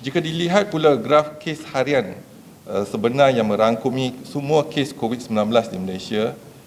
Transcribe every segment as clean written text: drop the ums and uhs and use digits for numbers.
Jika dilihat pula graf kes harian sebenar yang merangkumi semua kes COVID-19 di Malaysia,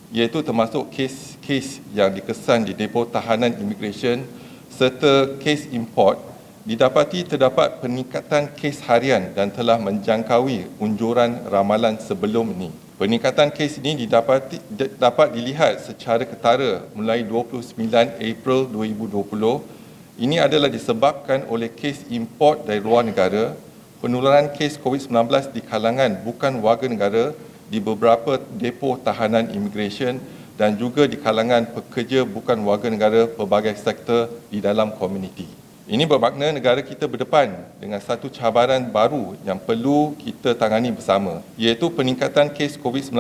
iaitu termasuk kes-kes yang dikesan di depo tahanan imigresen serta kes import, didapati terdapat peningkatan kes harian dan telah menjangkaui unjuran ramalan sebelum ini. Peningkatan kes ini dapat dilihat secara ketara mulai 29 April 2020. Ini adalah disebabkan oleh kes import dari luar negara, penularan kes COVID-19 di kalangan bukan warga negara di beberapa depo tahanan imigresen dan juga di kalangan pekerja bukan warga negara pelbagai sektor di dalam komuniti. Ini bermakna negara kita berdepan dengan satu cabaran baru yang perlu kita tangani bersama, iaitu peningkatan kes COVID-19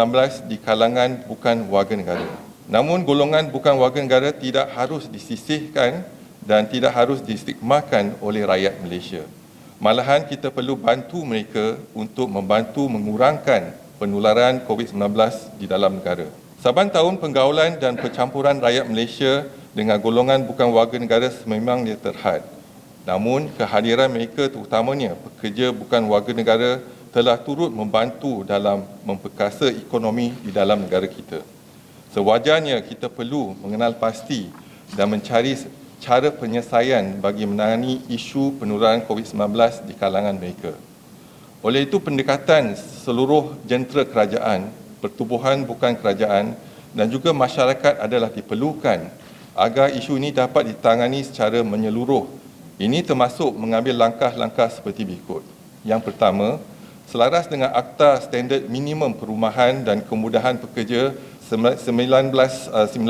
di kalangan bukan warga negara. Namun golongan bukan warga negara tidak harus disisihkan dan tidak harus distigmakan oleh rakyat Malaysia. Malahan kita perlu bantu mereka untuk membantu mengurangkan penularan COVID-19 di dalam negara. Saban tahun penggaulan dan percampuran rakyat Malaysia dengan golongan bukan warga negara sememangnya terhad. Namun kehadiran mereka terutamanya pekerja bukan warga negara telah turut membantu dalam memperkasa ekonomi di dalam negara kita. Sewajarnya kita perlu mengenal pasti dan mencari cara penyelesaian bagi menangani isu penularan COVID-19 di kalangan mereka. Oleh itu, pendekatan seluruh jentera kerajaan, pertubuhan bukan kerajaan dan juga masyarakat adalah diperlukan agar isu ini dapat ditangani secara menyeluruh. Ini termasuk mengambil langkah-langkah seperti berikut. Yang pertama, selaras dengan Akta Standard Minimum Perumahan dan Kemudahan Pekerja 1990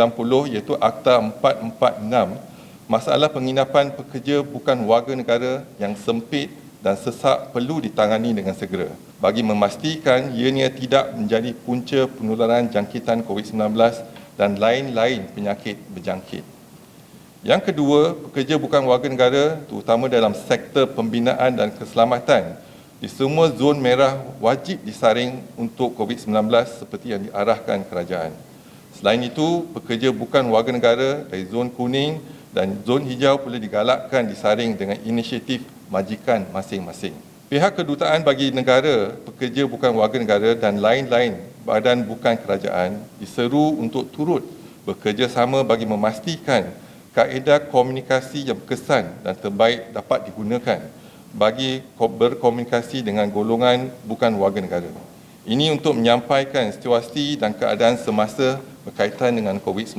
iaitu Akta 446, masalah penginapan pekerja bukan warga negara yang sempit dan sesak perlu ditangani dengan segera bagi memastikan ianya tidak menjadi punca penularan jangkitan COVID-19 dan lain-lain penyakit berjangkit. Yang kedua, pekerja bukan warga negara terutama dalam sektor pembinaan dan keselamatan di semua zon merah wajib disaring untuk COVID-19 seperti yang diarahkan kerajaan. Selain itu, pekerja bukan warga negara dari zon kuning dan zon hijau pula digalakkan disaring dengan inisiatif majikan masing-masing. Pihak Kedutaan bagi Negara, pekerja bukan warga negara dan lain-lain badan bukan kerajaan diseru untuk turut bekerjasama bagi memastikan kaedah komunikasi yang berkesan dan terbaik dapat digunakan bagi berkomunikasi dengan golongan bukan warga negara. Ini untuk menyampaikan situasi dan keadaan semasa berkaitan dengan COVID-19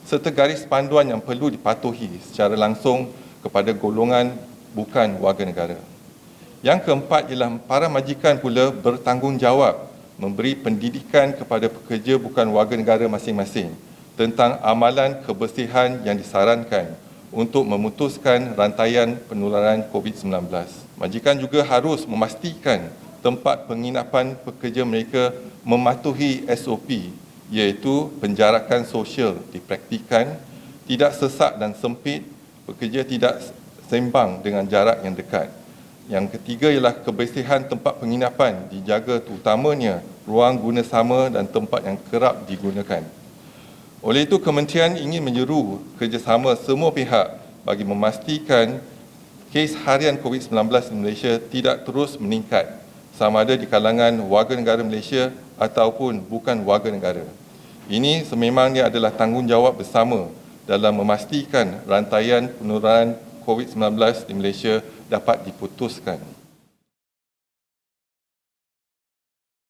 serta garis panduan yang perlu dipatuhi secara langsung kepada golongan bukan warga negara. Yang keempat ialah para majikan pula bertanggungjawab memberi pendidikan kepada pekerja bukan warga negara masing-masing tentang amalan kebersihan yang disarankan untuk memutuskan rantaian penularan COVID-19. Majikan juga harus memastikan tempat penginapan pekerja mereka mematuhi SOP iaitu penjarakan sosial dipraktikan, tidak sesak dan sempit, pekerja tidak sembang dengan jarak yang dekat. Yang ketiga ialah kebersihan tempat penginapan dijaga terutamanya ruang guna sama dan tempat yang kerap digunakan. Oleh itu, Kementerian ingin menyeru kerjasama semua pihak bagi memastikan kes harian COVID-19 di Malaysia tidak terus meningkat sama ada di kalangan warga negara Malaysia ataupun bukan warga negara. Ini sememangnya adalah tanggungjawab bersama dalam memastikan rantaian penularan COVID-19 di Malaysia dapat diputuskan.